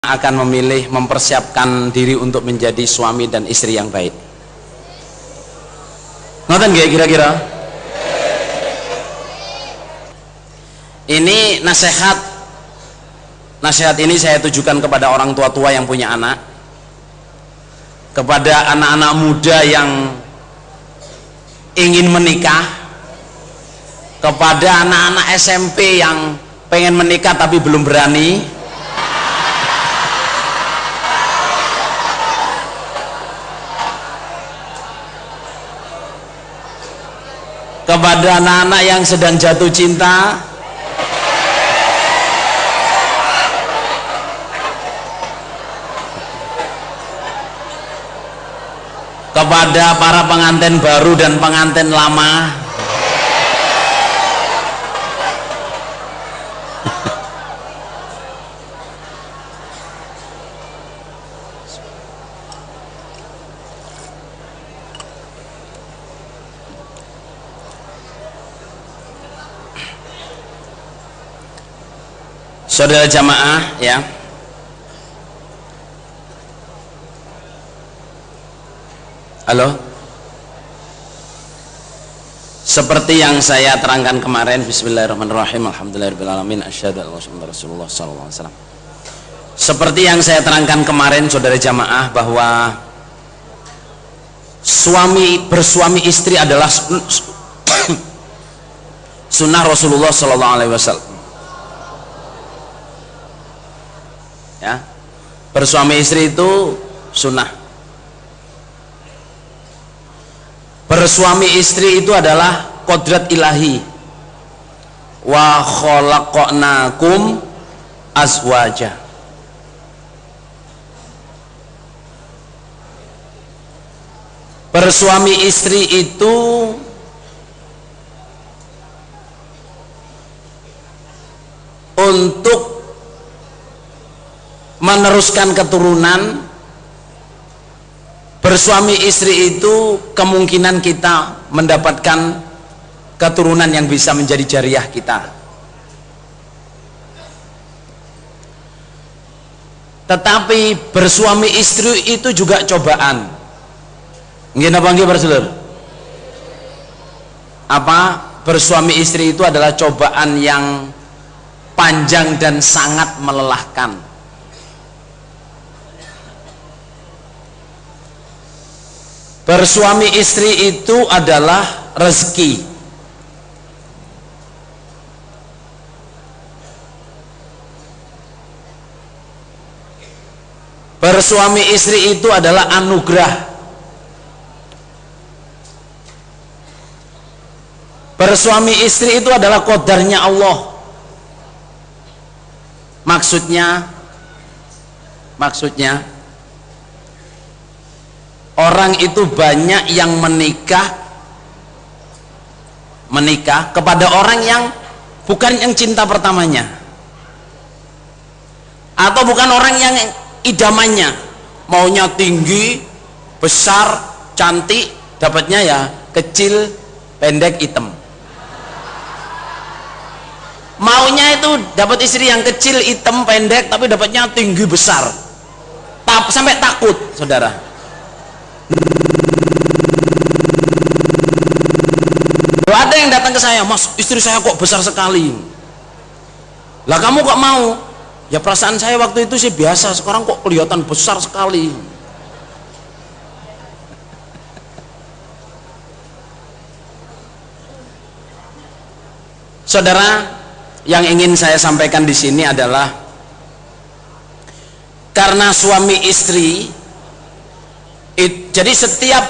akan memilih mempersiapkan diri untuk menjadi suami dan istri yang baik? Ngoten nggih kira-kira? Ini nasihat ini saya tujukan kepada orang tua-tua yang punya anak, kepada anak-anak muda yang ingin menikah, kepada anak-anak SMP yang pengen menikah tapi belum berani, kepada anak-anak yang sedang jatuh cinta, kepada para pengantin baru dan pengantin lama, saudara jamaah ya. Halo. Seperti yang saya terangkan kemarin, bismillahirrahmanirrahim, alhamdulillahirrahmanirrahim, asyhadu an la ilaha illallah rasulullah sallallahu alaihi wasallam. Seperti yang saya terangkan kemarin saudara jamaah, bahwa bersuami istri adalah sunnah Rasulullah sallallahu alaihi wasallam. Ya, bersuami istri itu sunnah. Bersuami istri itu adalah kodrat ilahi. Wa khalaqnakum azwaja. Bersuami istri itu untuk meneruskan keturunan. Bersuami istri itu kemungkinan kita mendapatkan keturunan yang bisa menjadi jariah kita. Tetapi bersuami istri itu juga cobaan. Nggih napa nggih para sedulur? Apa? Bersuami istri itu adalah cobaan yang panjang dan sangat melelahkan. Bersuami istri itu adalah rezeki. Bersuami istri itu adalah anugerah. Bersuami istri itu adalah qadarnya Allah. Maksudnya orang itu banyak yang menikah kepada orang yang bukan yang cinta pertamanya, atau bukan orang yang idamannya, maunya tinggi, besar, cantik, dapatnya ya kecil, pendek, hitam. Maunya itu dapat istri yang kecil, hitam, pendek, tapi dapatnya tinggi, besar, sampai takut saudara. Ada yang datang ke saya, "Mas, istri saya kok besar sekali." Lah kamu kok mau? Ya perasaan saya waktu itu sih biasa, sekarang kok kelihatan besar sekali. Saudara, yang ingin saya sampaikan di sini adalah karena suami istri jadi setiap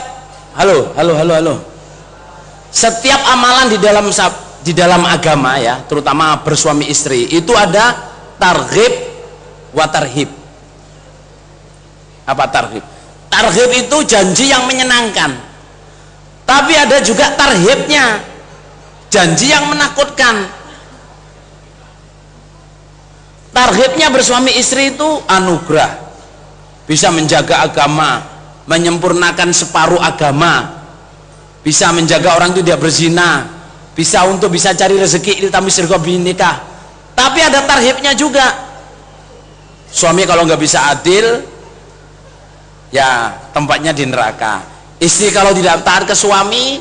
setiap amalan di dalam agama ya, terutama bersuami istri itu ada targhib wa tarhib. Apa targhib? Targhib itu janji yang menyenangkan, tapi ada juga tarhibnya, janji yang menakutkan. Targhibnya bersuami istri itu anugerah, bisa menjaga agama, menyempurnakan separuh agama, bisa menjaga orang itu tidak berzina, bisa cari rezeki iltamis rizqa bin nikah. Tapi ada tarhibnya juga, Suami kalau nggak bisa adil, ya tempatnya di neraka. Istri kalau tidak taat ke suami,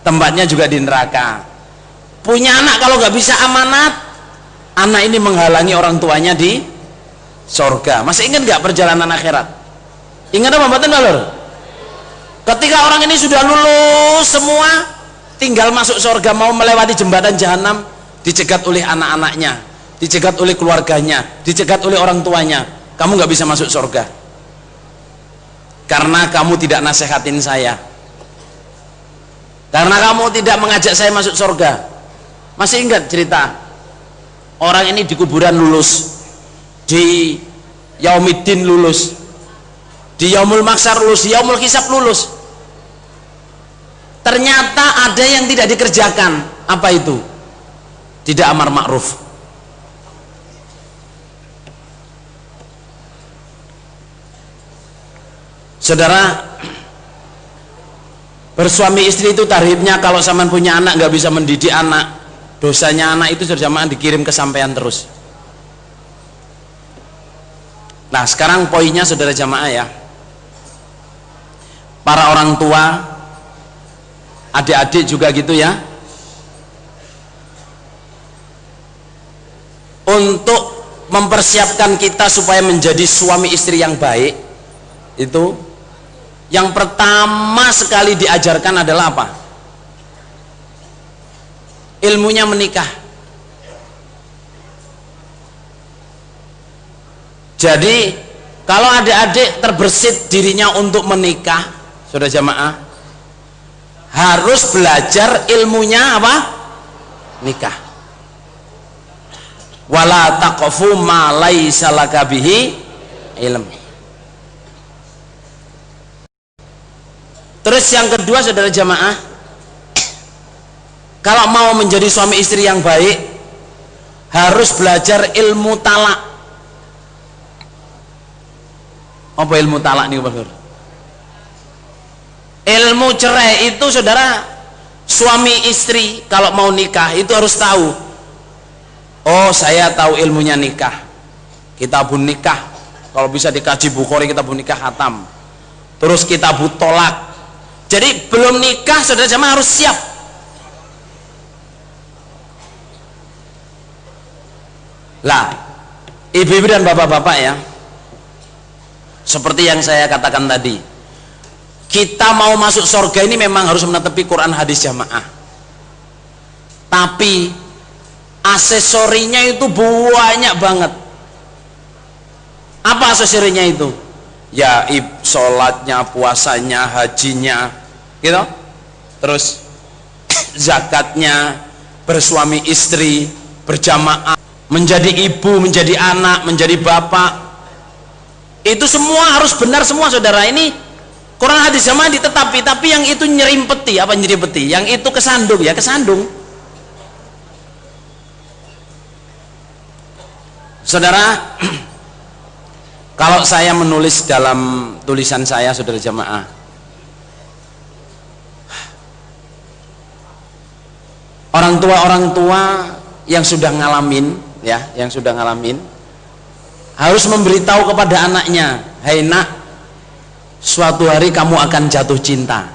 tempatnya juga di neraka. Punya anak kalau nggak bisa amanat, anak ini menghalangi orang tuanya di sorga. Masih ingat nggak perjalanan akhirat? Ingat apa mboten Lur? Ketika orang ini sudah lulus semua, tinggal masuk sorga, mau melewati jembatan jahanam, dicegat oleh anak-anaknya, dicegat oleh keluarganya, dicegat oleh orang tuanya. Kamu nggak bisa masuk sorga karena kamu tidak nasehatin saya, karena kamu tidak mengajak saya masuk sorga. Masih ingat cerita orang ini di kuburan lulus, di Yaumiddin lulus, di Yaumul Mahsyar lulus, di Yaumul Hisab lulus. Ternyata ada yang tidak dikerjakan. Apa itu? Tidak amar ma'ruf. Saudara, bersuami istri itu tarifnya, kalau sampean punya anak nggak bisa mendidik anak, dosanya anak itu jamaah dikirim ke sampean terus. Nah sekarang poinnya saudara jamaah ya, para orang tua, adik-adik juga gitu ya, untuk mempersiapkan kita supaya menjadi suami istri yang baik, itu yang pertama sekali diajarkan adalah apa? Ilmunya menikah. Jadi kalau adik-adik terbersit dirinya untuk menikah, saudara jamaah, harus belajar ilmunya apa? Nikah. Wala taqfu ma laisa laka bihi ilm. Terus yang kedua saudara jamaah, kalau mau menjadi suami istri yang baik, harus belajar ilmu talak. Apa ilmu talak nih Pak? Ilmu cerai itu saudara, suami istri kalau mau nikah itu harus tahu. Oh saya tahu ilmunya nikah, kitabun nikah, kalau bisa dikaji Bukhari kitabun nikah khatam, terus kitabut tolak. Jadi belum nikah saudara jamaah harus siap. Lah ibu-ibu dan bapak-bapak ya, seperti yang saya katakan tadi, kita mau masuk surga ini memang harus menetepi Quran hadis jamaah, tapi aksesorinya itu banyak banget. Apa aksesorinya itu? Ya sholatnya, puasanya, hajinya gitu, terus zakatnya, bersuami istri, berjamaah, menjadi ibu, menjadi anak, menjadi bapak, itu semua harus benar semua saudara. Ini Quran hadis jamaah ditetapi, tapi yang itu nyerimpeti, apa nyerimpeti? Yang itu kesandung, ya kesandung. Saudara, kalau saya menulis dalam tulisan saya saudara jamaah, orang tua yang sudah ngalamin ya, yang sudah ngalamin harus memberitahu kepada anaknya, "Hai nak, suatu hari kamu akan jatuh cinta."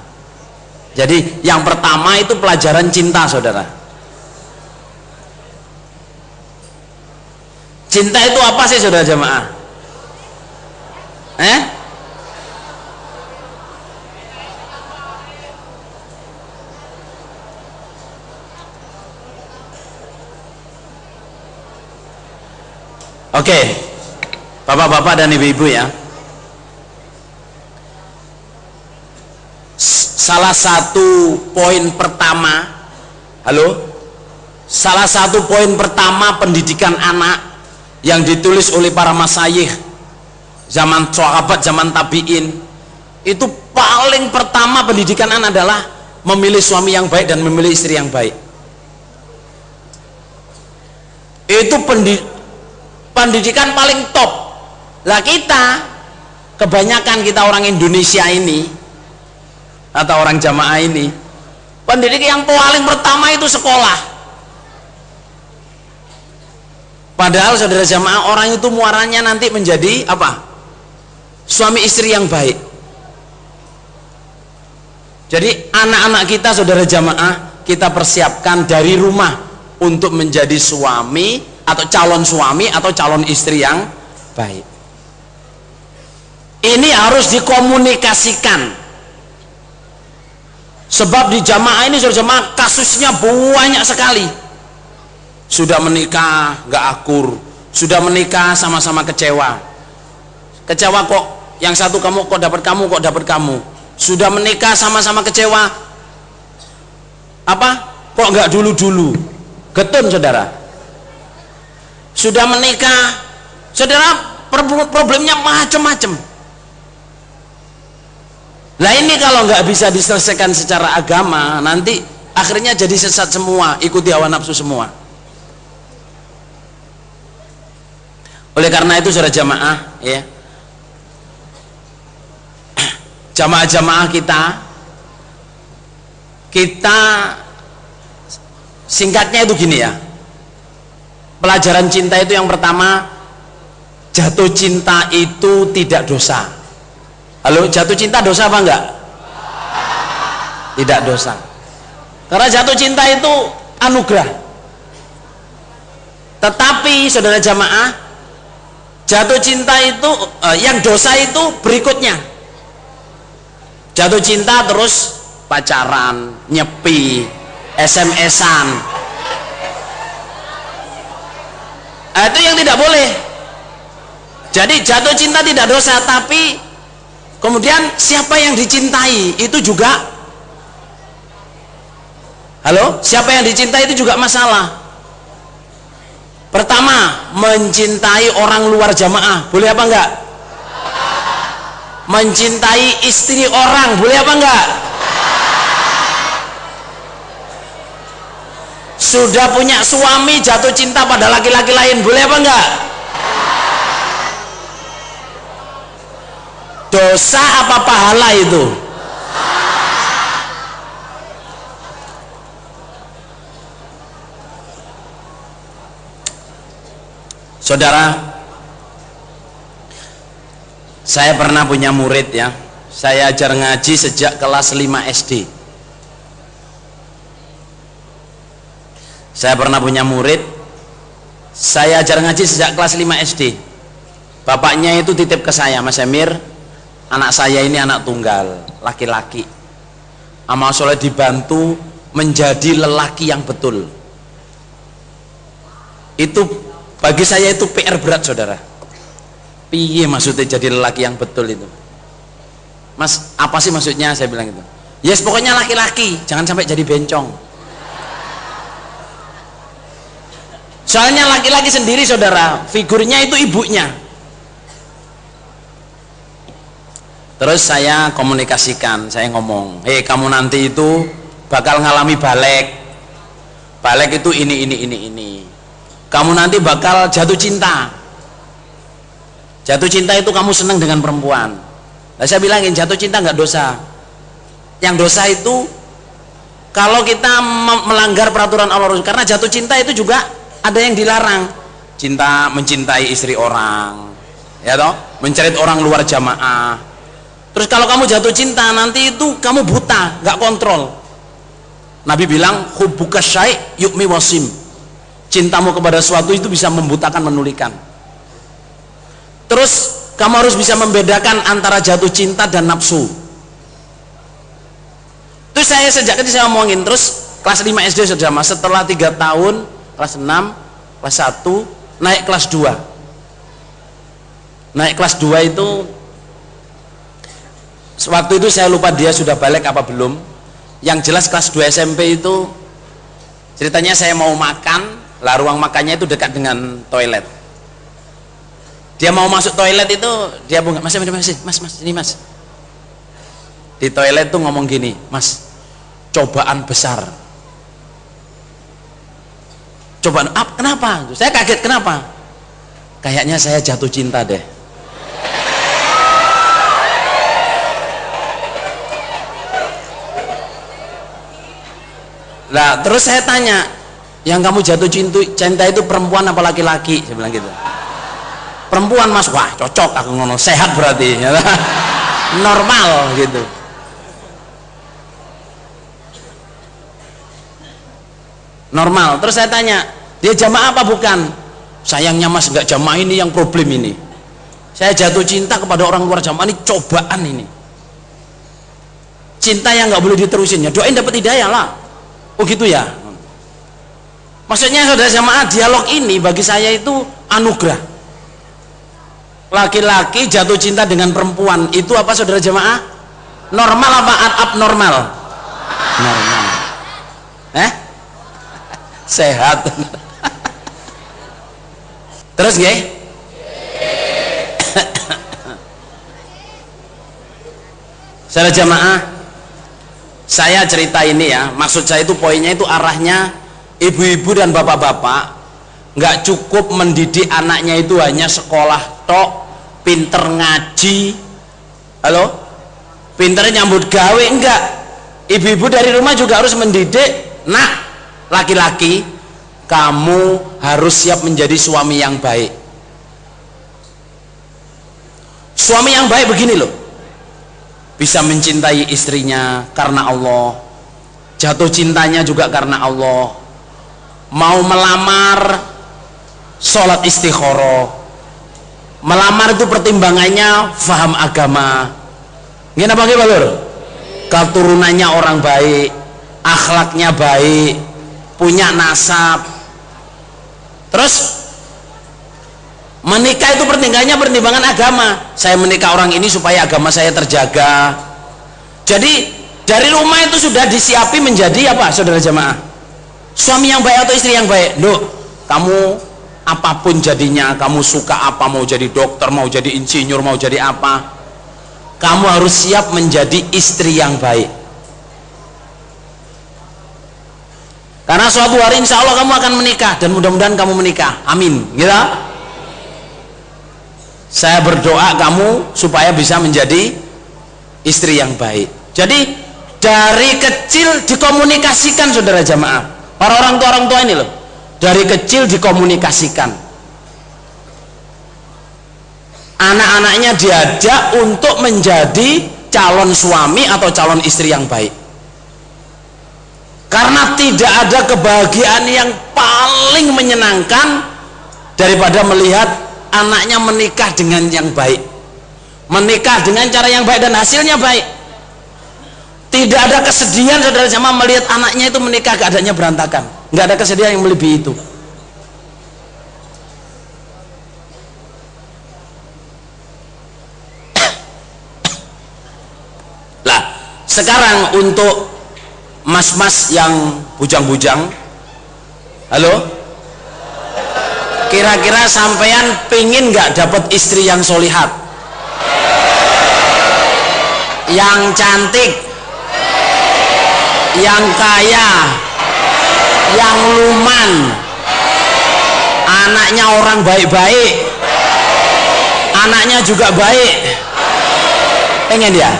Jadi yang pertama itu pelajaran cinta saudara. Cinta itu apa sih saudara jamaah? Oke, bapak-bapak dan ibu-ibu ya, salah satu poin pertama, salah satu poin pertama pendidikan anak yang ditulis oleh para masyayikh zaman sahabat, zaman tabi'in, itu paling pertama pendidikan anak adalah memilih suami yang baik dan memilih istri yang baik. Itu pendidikan paling top. Lah kita, kebanyakan kita orang Indonesia ini atau orang jamaah ini, pendidikan yang paling pertama itu sekolah. Padahal saudara jamaah, orang itu muaranya nanti menjadi apa? Suami istri yang baik. Jadi anak-anak kita saudara jamaah, kita persiapkan dari rumah untuk menjadi suami atau calon suami atau calon istri yang baik. Ini harus dikomunikasikan. Sebab di jamaah ini saudara jamaah kasusnya banyak sekali. Sudah menikah gak akur, sudah menikah sama-sama kecewa. Kecewa kok, yang satu kamu kok dapat kamu, kok dapat kamu. Sudah menikah sama-sama kecewa. Apa? Kok nggak dulu-dulu? Getun saudara. Sudah menikah, saudara, problemnya macam-macam. Lah ini kalau nggak bisa diselesaikan secara agama, nanti akhirnya jadi sesat semua, ikuti hawa nafsu semua. Oleh karena itu saudara jamaah, ya, jamaah-jamaah kita singkatnya itu gini ya. Pelajaran cinta itu yang pertama, jatuh cinta itu tidak dosa. Halo, jatuh cinta dosa apa enggak? Tidak dosa. Karena jatuh cinta itu anugerah. Tetapi saudara jamaah, jatuh cinta itu yang dosa itu berikutnya. Jatuh cinta terus pacaran, nyepi, SMS-an. Itu yang tidak boleh. Jadi jatuh cinta tidak dosa, tapi kemudian siapa yang dicintai itu juga, halo, siapa yang dicintai itu juga masalah. Pertama, mencintai orang luar jamaah, boleh apa enggak? Mencintai istri orang, boleh apa enggak? Sudah punya suami jatuh cinta pada laki-laki lain, boleh apa enggak? Dosa apa pahala itu? Saudara, saya pernah punya murid ya. Saya ajar ngaji sejak kelas 5 SD. Saya pernah punya murid, saya ajar ngaji sejak kelas 5 SD. Bapaknya itu titip ke saya, Mas Emir, anak saya ini anak tunggal, laki-laki. Amal soleh dibantu menjadi lelaki yang betul. Itu bagi saya itu PR berat saudara. Piye maksudnya jadi lelaki yang betul itu? Mas, apa sih maksudnya? Saya bilang itu. Yes, pokoknya laki-laki, jangan sampai jadi bencong. Soalnya laki-laki sendiri saudara, figurnya itu ibunya. Terus saya komunikasikan, saya ngomong, hei kamu nanti itu bakal ngalami balik. Balik itu ini. Kamu nanti bakal jatuh cinta. Jatuh cinta itu kamu senang dengan perempuan. Nah, saya bilangin jatuh cinta nggak dosa. Yang dosa itu kalau kita melanggar peraturan Allah. Karena jatuh cinta itu juga ada yang dilarang. Cinta, mencintai istri orang, ya toh, mencerit orang luar jamaah. Terus kalau kamu jatuh cinta nanti itu kamu buta, nggak kontrol. Nabi bilang hubbuka syai' yu'mi wasim. Cintamu kepada sesuatu itu bisa membutakan, menulikan. Terus kamu harus bisa membedakan antara jatuh cinta dan nafsu. Terus saya sejak kecil saya ngomongin. Terus kelas 5 SD sudah mas, setelah 3 tahun kelas 6, kelas 1 naik kelas 2. Naik kelas 2 itu waktu itu saya lupa dia sudah balik apa belum. Yang jelas kelas 2 SMP itu ceritanya saya mau makan, lah ruang makannya itu dekat dengan toilet. Dia mau masuk toilet itu dia bunga, mas ini mas. Di toilet tuh ngomong gini, mas, cobaan besar. Cobaan apa? Kenapa? Saya kaget, kenapa? Kayaknya saya jatuh cinta deh. Nah terus saya tanya, Yang kamu jatuh cinta itu perempuan apa laki-laki? Saya bilang gitu. Perempuan Mas, wah cocok aku ngono, sehat berarti. Normal gitu. Normal. Terus saya tanya, dia jamaah apa bukan? Sayangnya Mas nggak jamaah, ini yang problem ini. Saya jatuh cinta kepada orang luar jamaah, ini cobaan ini. Cinta yang nggak boleh diterusin, ya doain dapat hidayah lah. Oh gitu ya. Maksudnya saudara jamaah, dialog ini bagi saya itu anugerah. Laki-laki jatuh cinta dengan perempuan itu apa saudara jamaah? Normal apa abnormal? Normal. Sehat. Terus nggih? Saudara jamaah, saya cerita ini ya, maksud saya itu poinnya itu arahnya ibu-ibu dan bapak-bapak nggak cukup mendidik anaknya itu hanya sekolah tok, pinter ngaji, halo, pinter nyambut gawe, enggak. Ibu-ibu dari rumah juga harus mendidik, nak laki-laki, kamu harus siap menjadi suami yang baik. Suami yang baik begini loh, bisa mencintai istrinya karena Allah, jatuh cintanya juga karena Allah, mau melamar sholat istikharah, melamar itu pertimbangannya faham agama, gimana Pak Balur, keturunannya orang baik, akhlaknya baik, punya nasab. Terus menikah itu pertimbangan agama. Saya menikah orang ini supaya agama saya terjaga. Jadi dari rumah itu sudah disiapi menjadi apa saudara jamaah? Suami yang baik atau istri yang baik? Loh, kamu apapun jadinya, kamu suka apa, mau jadi dokter, mau jadi insinyur, mau jadi apa, kamu harus siap menjadi istri yang baik. Karena suatu hari insya Allah kamu akan menikah, dan mudah-mudahan kamu menikah, amin gitu. Saya berdoa kamu supaya bisa menjadi istri yang baik. Jadi dari kecil dikomunikasikan saudara jamaah, orang tua ini loh, dari kecil dikomunikasikan, anak-anaknya diajak untuk menjadi calon suami atau calon istri yang baik. Karena tidak ada kebahagiaan yang paling menyenangkan daripada melihat anaknya menikah dengan yang baik, menikah dengan cara yang baik dan hasilnya baik. Tidak ada kesedihan saudara jamaah melihat anaknya itu menikah keadaannya berantakan. Nggak ada kesedihan yang melebihi itu. Lah sekarang untuk mas-mas yang bujang-bujang, halo, kira-kira sampean pingin nggak dapat istri yang solihat, yang cantik, yang kaya, yang luman, anaknya orang baik-baik, anaknya juga baik? Pengen ya?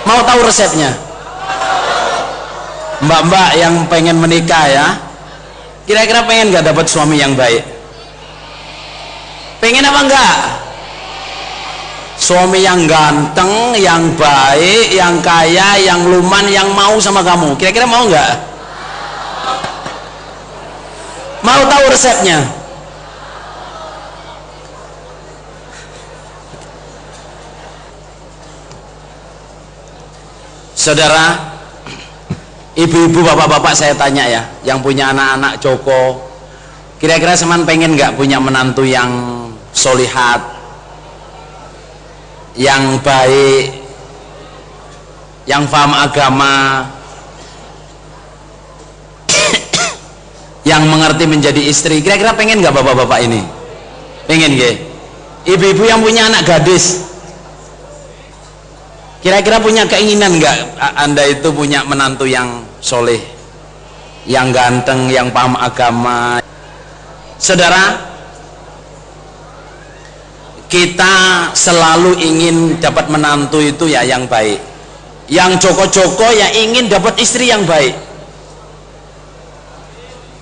Mau tahu resepnya? Mbak-mbak yang pengen menikah ya, kira-kira pengen gak dapat suami yang baik? Pengen apa enggak? Suami yang ganteng, yang baik, yang kaya, yang luman, yang mau sama kamu, kira-kira mau enggak? Mau tahu resepnya? Saudara, ibu-ibu, bapak-bapak, saya tanya ya, yang punya anak-anak Joko, kira-kira seman pengen nggak punya menantu yang solihat, yang baik, yang paham agama, yang mengerti menjadi istri? Kira-kira pengen nggak bapak-bapak ini? Pengen nggak? Ibu-ibu yang punya anak gadis, kira-kira punya keinginan nggak Anda itu punya menantu yang soleh, yang ganteng, yang paham agama? Saudara, kita selalu ingin dapat menantu itu ya yang baik, yang joko-joko ya ingin dapat istri yang baik.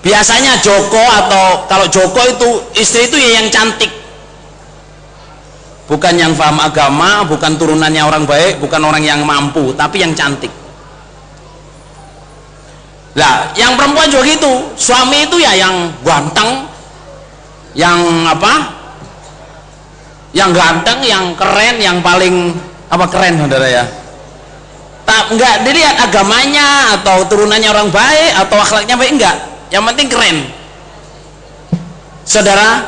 Biasanya Joko, atau kalau Joko itu istri itu ya yang cantik, bukan yang paham agama, bukan turunannya orang baik, bukan orang yang mampu, tapi yang cantik. Lah yang perempuan juga gitu, suami itu ya yang ganteng, yang apa, yang ganteng, yang keren, yang paling apa, keren saudara ya. Tak, enggak dilihat agamanya atau turunannya orang baik atau akhlaknya baik, enggak, yang penting keren. Saudara,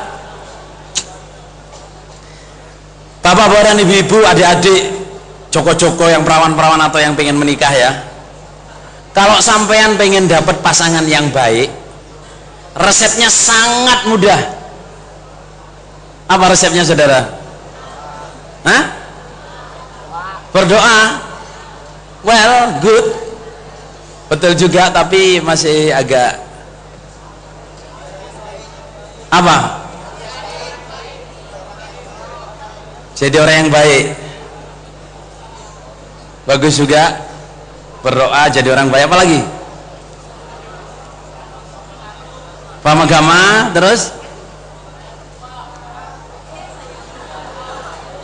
bapak-bapak dan ibu-ibu, adik-adik, joko-joko yang perawan-perawan atau yang pengen menikah ya, kalau sampean pengen dapat pasangan yang baik, resepnya sangat mudah. Apa resepnya saudara? Hah? Berdoa. Well, good, betul juga, tapi masih agak apa? Jadi orang yang baik, bagus juga. Berdoa jadi orang baik, apa lagi? Paham agama, terus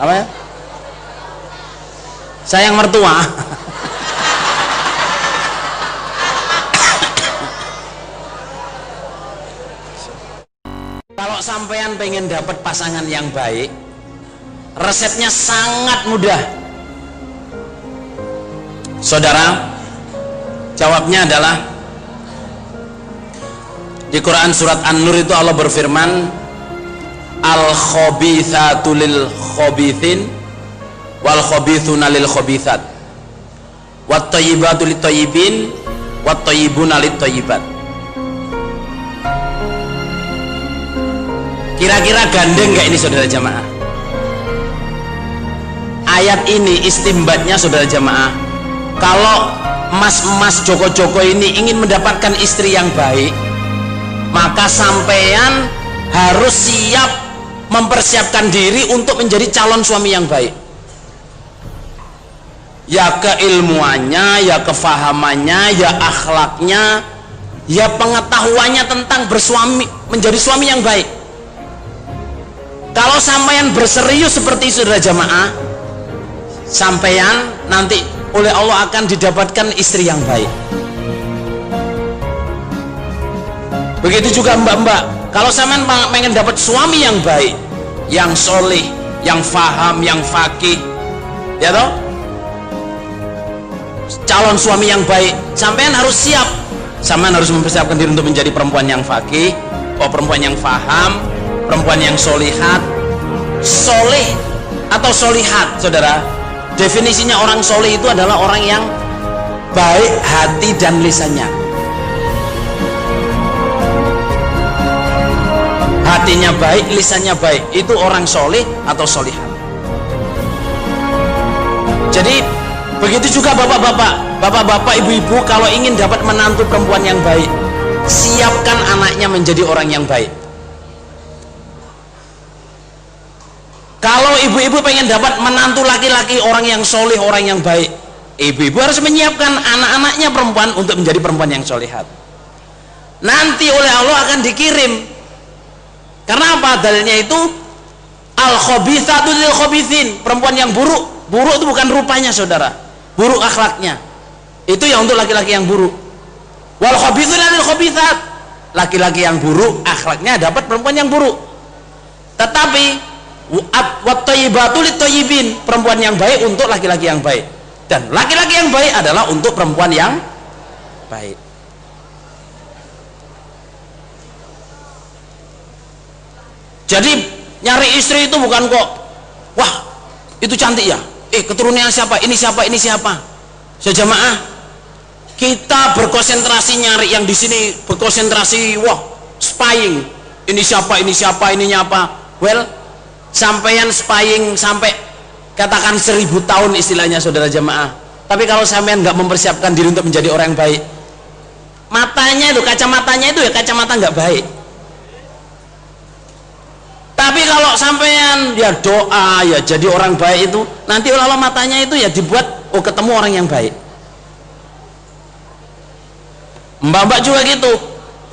apa ya? Sayang mertua. Kalau sampean pengen dapat pasangan yang baik, resepnya sangat mudah. Saudara, jawabnya adalah di Quran surat An-Nur itu Allah berfirman, al-khabithatu lil khabithin wal khabithuna lil khabithat wat thayyibatu lit thayyibin wat thayyibuna lit thayyibat. Kira-kira gandeng nggak ini saudara jamaah? Ayat ini istimbatnya saudara jamaah, kalau emas-emas joko-joko ini ingin mendapatkan istri yang baik, maka sampean harus siap mempersiapkan diri untuk menjadi calon suami yang baik. Ya keilmuannya, ya kefahamannya, ya akhlaknya, ya pengetahuannya tentang bersuami, menjadi suami yang baik. Kalau sampean berserius seperti itu saudara jamaah, sampean nanti oleh Allah akan didapatkan istri yang baik. Begitu juga mbak-mbak, kalau sampean pengen dapat suami yang baik, yang soleh, yang faham, yang fakih, ya toh, calon suami yang baik, sampean harus siap. Sampean harus mempersiapkan diri untuk menjadi perempuan yang fakih, perempuan yang faham, perempuan yang solihat. Soleh atau solihat, saudara, definisinya orang soleh itu adalah orang yang baik hati dan lisannya. Hatinya baik, lisannya baik, itu orang soleh atau solihat. Jadi begitu juga bapak-bapak, ibu-ibu, kalau ingin dapat menantu perempuan yang baik, siapkan anaknya menjadi orang yang baik. Kalau ibu-ibu pengen dapat menantu laki-laki orang yang soleh, orang yang baik, ibu-ibu harus menyiapkan anak-anaknya perempuan untuk menjadi perempuan yang solehat. Nanti oleh Allah akan dikirim. Karena apa? Dalilnya itu al-khabithatu lil khabithin, perempuan yang buruk. Buruk itu bukan rupanya saudara, buruk akhlaknya. Itu yang untuk laki-laki yang buruk. Wal khabithuna lil khabithat, laki-laki yang buruk akhlaknya dapat perempuan yang buruk. Tetapi wat thayyibatu lit thayyibin, perempuan yang baik untuk laki-laki yang baik, dan laki-laki yang baik adalah untuk perempuan yang baik. Jadi nyari istri itu bukan kok, wah itu cantik ya, keturunannya siapa, ini siapa, ini siapa. Sejamaah, kita berkonsentrasi nyari yang di sini, berkonsentrasi wah spying, ini siapa, ini siapa, ininya apa. Well, sampeyan spying sampai katakan 1000 tahun istilahnya saudara jamaah, tapi kalau sampeyan nggak mempersiapkan diri untuk menjadi orang yang baik, matanya itu, kacamatanya itu ya kacamata nggak baik. Tapi kalau sampeyan ya doa, ya jadi orang baik, itu nanti Allah matanya itu ya dibuat ketemu orang yang baik. Mbak-mbak juga gitu,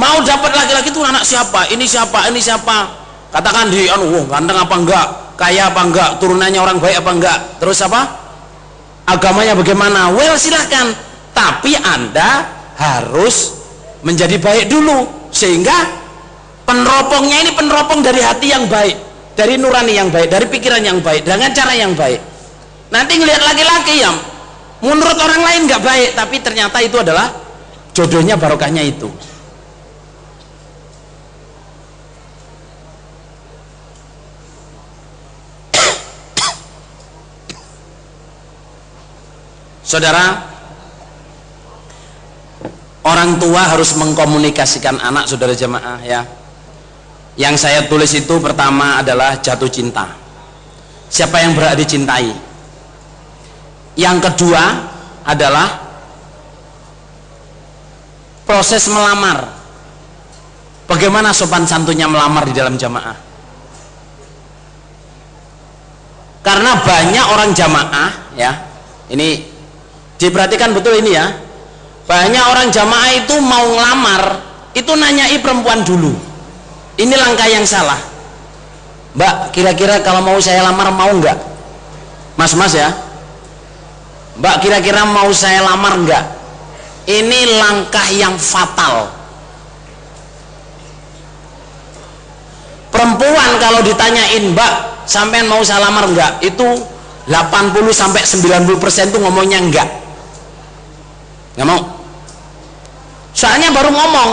Mau dapat laki-laki itu anak siapa, ini siapa, ini siapa, katakan di ganteng apa enggak, kaya apa enggak, turunannya orang baik apa enggak, terus apa, agamanya bagaimana, well silahkan, tapi Anda harus menjadi baik dulu, sehingga peneropongnya ini peneropong dari hati yang baik, dari nurani yang baik, dari pikiran yang baik, dengan cara yang baik. Nanti ngelihat laki-laki yang menurut orang lain nggak baik, tapi ternyata itu adalah jodohnya, barokahnya itu. Saudara, orang tua harus mengkomunikasikan anak, saudara jamaah ya. Yang saya tulis itu pertama adalah jatuh cinta. Siapa yang berhak dicintai? Yang kedua adalah proses melamar. Bagaimana sopan santunnya melamar di dalam jamaah? Karena banyak orang jamaah ya, ini diperhatikan betul ini ya, banyak orang jamaah itu mau ngelamar itu nanyai perempuan dulu. Ini langkah yang salah. Mbak, kira-kira kalau mau saya lamar mau nggak? Mas ya, Mbak, kira-kira mau saya lamar nggak? Ini langkah yang fatal. Perempuan kalau ditanyain, Mbak, sampean mau saya lamar nggak? Itu 80-90% itu ngomongnya enggak. Nggak mau, soalnya baru ngomong.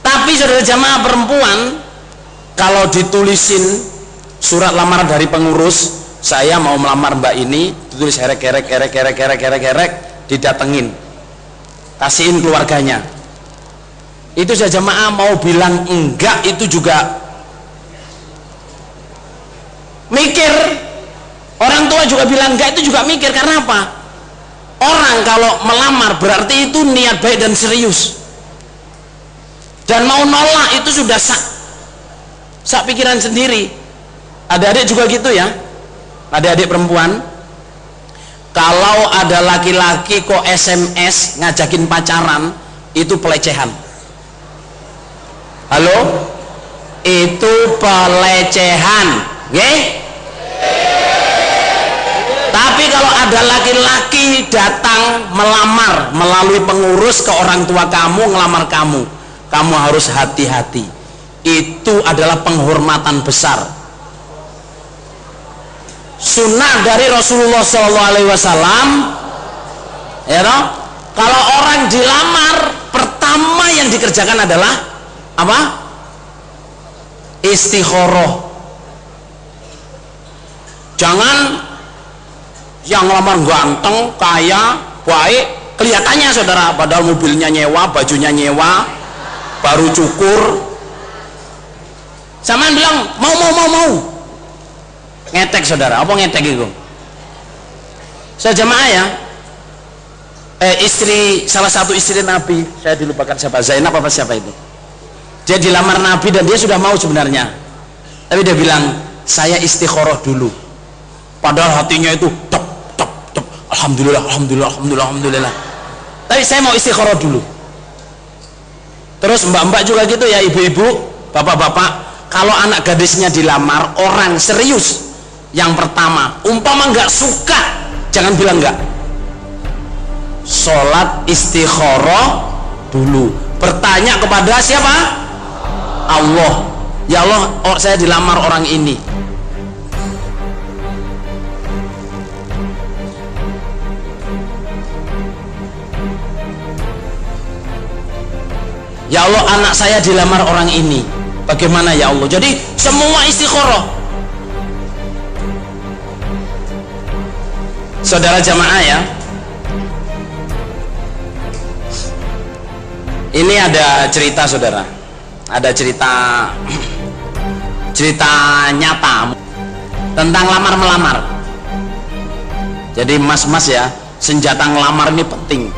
Tapi saudara jamaah perempuan, kalau ditulisin surat lamar dari pengurus, saya mau melamar mbak ini, ditulis herek, didatengin, kasihin keluarganya. Itu saja jamaah mau bilang enggak itu juga mikir. Orang tua juga bilang enggak itu juga mikir. Karena apa? Orang kalau melamar berarti itu niat baik dan serius, dan mau nolak itu sudah sak pikiran sendiri. Adik-adik juga gitu ya, adik-adik perempuan, kalau ada laki-laki kok SMS ngajakin pacaran, itu pelecehan. Halo, itu pelecehan, nggih? Tapi kalau ada laki-laki datang melamar melalui pengurus ke orang tua kamu, ngelamar kamu, kamu harus hati-hati. Itu adalah penghormatan besar. Sunnah dari Rasulullah SAW, ya toh? Kalau orang dilamar, pertama yang dikerjakan adalah apa? Istikharah. Jangan yang ngelamar ganteng, kaya, baik, kelihatannya saudara, padahal mobilnya nyewa, bajunya nyewa, baru cukur. Samaan bilang mau, ngetek saudara. Apa ngetek itu? Saya jamaah ya, istri, salah satu istri Nabi, saya dilupakan siapa, Zainab apa siapa itu, dia dilamar Nabi dan dia sudah mau sebenarnya, tapi dia bilang saya istikharah dulu, padahal hatinya itu alhamdulillah, tapi saya mau istikharah dulu. Terus mbak-mbak juga gitu ya, ibu-ibu, bapak-bapak, kalau anak gadisnya dilamar orang serius, yang pertama, umpama nggak suka, jangan bilang nggak, sholat istikharah dulu, bertanya kepada siapa? Allah. Ya Allah, saya dilamar orang ini, ya Allah, anak saya dilamar orang ini, bagaimana ya Allah? Jadi semua istikharah. Saudara jamaah ya, ini ada cerita saudara, ada cerita nyata tentang lamar melamar. Jadi mas-mas ya, senjata ngelamar ini penting.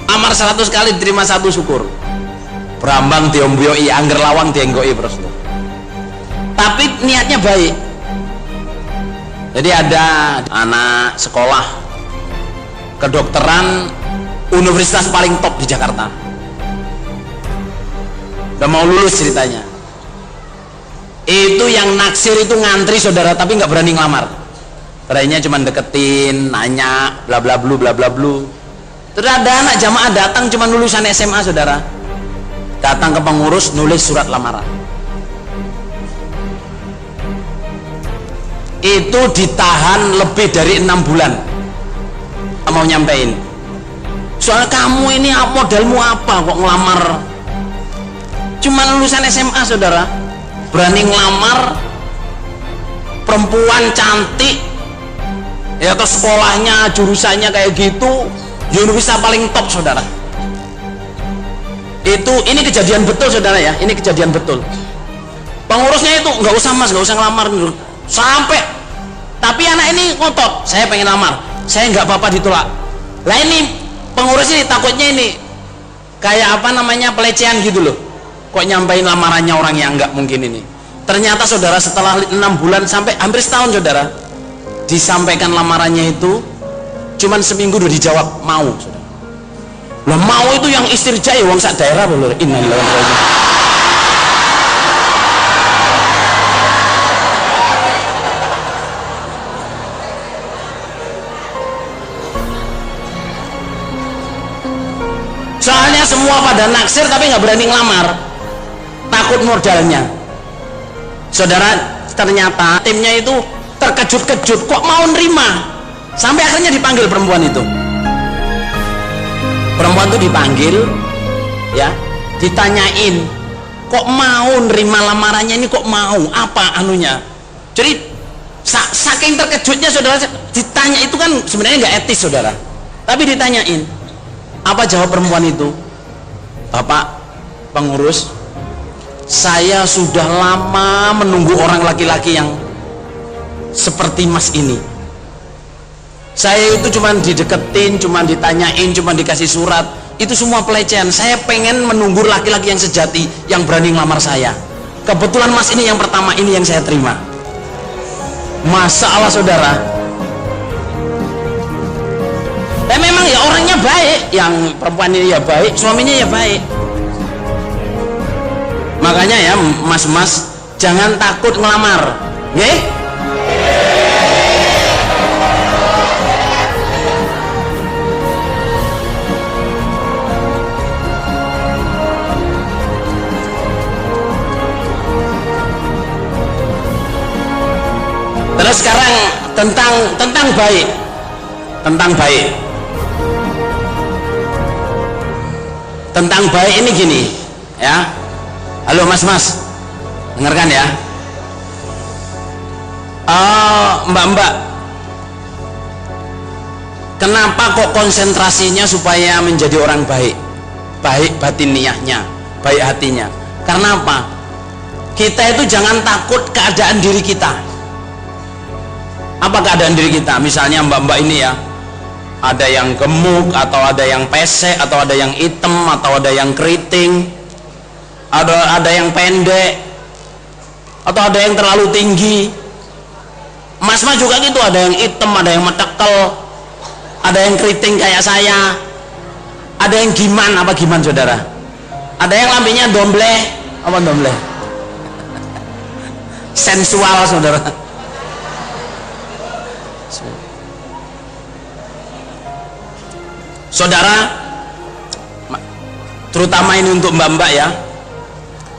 Lamar 100 kali diterima 1 syukur. Brambang diombiyoi, angger lawang dienggoi terus. Tapi niatnya baik. Jadi ada anak sekolah kedokteran universitas paling top di Jakarta. udah mau lulus ceritanya. Itu yang naksir itu ngantri saudara, tapi nggak berani ngelamar. Beraninya cuma deketin, nanya, bla bla blu bla bla blu. Terus ada anak jamaah datang cuma lulusan SMA saudara, datang ke pengurus nulis surat lamaran. Itu ditahan lebih dari 6 bulan mau nyampein. Soalnya kamu ini modelmu apa kok ngelamar? Cuma lulusan SMA saudara, berani ngelamar perempuan cantik ya, atau sekolahnya jurusannya kayak gitu, universitas paling top saudara. Ini kejadian betul saudara ya, ini kejadian betul. Pengurusnya itu nggak usah mas, nggak usah ngelamar dulu. Sampai tapi anak ini ngotot, saya pengen lamar, saya nggak apa-apa ditolak. Lah ini pengurus ini takutnya ini kayak apa namanya, pelecehan gitu loh, kok nyampein lamarannya orang yang nggak mungkin ini. Ternyata saudara setelah 6 bulan sampai hampir setahun saudara, disampaikan lamarannya itu cuman seminggu udah dijawab mau saudara. Lah mau itu yang istirja ya wong sak daerah lho. Innalillahi. Soalnya semua pada naksir tapi nggak berani ngelamar, takut modalnya. Saudara, ternyata timnya itu terkejut-kejut kok mau nerima, sampai akhirnya dipanggil perempuan itu. Perempuan itu dipanggil ya, ditanyain kok mau nerima lamarannya ini, kok mau apa anunya. Jadi saking terkejutnya saudara, ditanya itu kan sebenarnya nggak etis saudara, tapi ditanyain. Apa jawab perempuan itu? Bapak pengurus, saya sudah lama menunggu orang laki-laki yang seperti mas ini. Saya itu cuma dideketin, cuma ditanyain, cuma dikasih surat, itu semua pelecehan. Saya pengen menunggu laki-laki yang sejati, yang berani ngelamar saya. Kebetulan mas ini yang pertama, ini yang saya terima. Masalah saudara. Dan memang ya orangnya baik, yang perempuan ini ya baik, suaminya ya baik. Makanya ya mas-mas jangan takut ngelamar, nggih? Terus sekarang tentang baik, tentang baik. Tentang baik ini gini ya, halo mas-mas, dengarkan ya. Mbak-mbak, kenapa kok konsentrasinya supaya menjadi orang baik, baik batiniahnya, baik hatinya? Karena apa? Kita itu jangan takut keadaan diri kita. Apa keadaan diri kita? Misalnya mbak-mbak ini ya, ada yang gemuk, atau ada yang pesek, atau ada yang hitam, atau ada yang keriting, ada yang pendek, atau ada yang terlalu tinggi. Mas-mas juga gitu, ada yang hitam, ada yang metekel, ada yang keriting kayak saya, ada yang giman. Apa giman saudara? Ada yang lambenya dombleh. Apa dombleh? Sensual saudara. Saudara, terutama ini untuk mbak-mbak ya,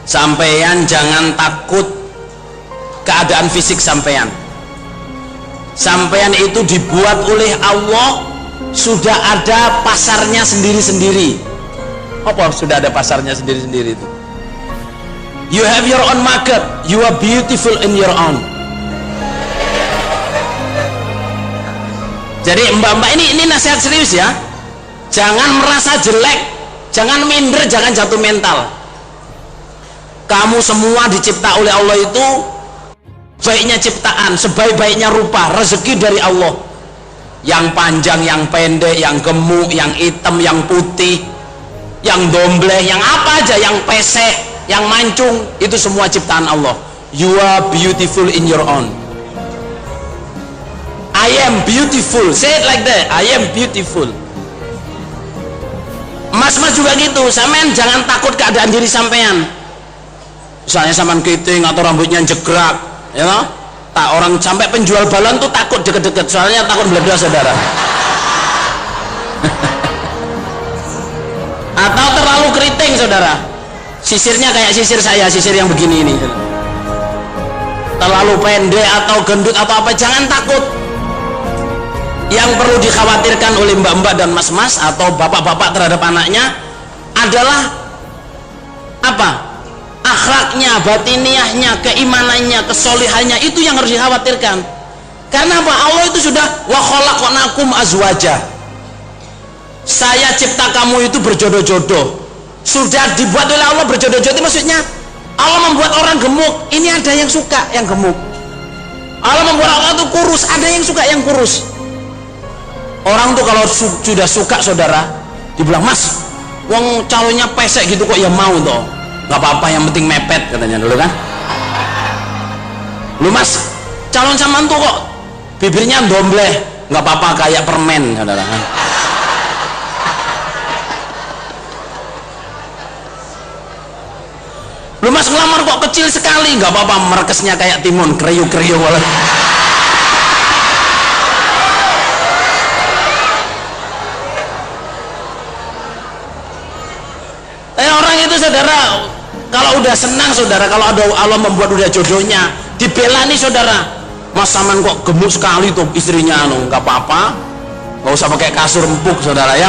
sampeyan jangan takut keadaan fisik sampeyan. Sampeyan itu dibuat oleh Allah, sudah ada pasarnya sendiri-sendiri. Apa sudah ada pasarnya sendiri-sendiri itu? You have your own market, you are beautiful in your own. Jadi mbak-mbak ini nasihat serius ya. Jangan merasa jelek, jangan minder, jangan jatuh mental. Kamu semua dicipta oleh Allah itu baiknya ciptaan, sebaik-baiknya rupa, rezeki dari Allah. Yang panjang, yang pendek, yang gemuk, yang hitam, yang putih, yang dombleh, yang apa aja, yang pesek, yang mancung, itu semua ciptaan Allah. You are beautiful in your own. I am beautiful. Say it like that. I am beautiful. Mas-mas juga gitu, sampean jangan takut keadaan diri sampean. Misalnya saman keriting atau rambutnya jegrak, ya toh? Tak, orang sampai penjual balon tuh takut deket-deket, soalnya takut meledak saudara. Atau terlalu keriting saudara, sisirnya kayak sisir saya, sisir yang begini ini, terlalu pendek atau gendut atau apa, jangan takut. Yang perlu dikhawatirkan oleh mbak-mbak dan mas-mas atau bapak-bapak terhadap anaknya adalah apa? Akhlaknya, batiniahnya, keimanannya, kesolihannya, itu yang harus dikhawatirkan. Karena apa? Allah itu sudah wa khalaqnakum azwaja, saya cipta kamu itu berjodoh-jodoh, sudah dibuat oleh Allah berjodoh-jodoh. Maksudnya Allah membuat orang gemuk, ini ada yang suka yang gemuk. Allah membuat orang itu kurus, ada yang suka yang kurus. Orang tuh kalau sudah suka saudara, dibilang, mas, wong calonnya pesek gitu kok ya mau toh, nggak apa-apa yang penting mepet katanya dulu kan. Lu mas, calon saman tuh kok bibirnya dombleh, nggak apa-apa kayak permen saudara. Lu mas ngelamar kok kecil sekali, nggak apa-apa merkesnya kayak timun, kriuk-kriuk. Orang itu saudara, kalau udah senang saudara, kalau ada Allah membuat udah jodohnya, dibela nih saudara, mas saman kok gemuk sekali tuh istrinya, nggak apa-apa, nggak usah pakai kasur empuk saudara ya.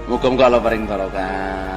Muga-muga Allah paring barokah.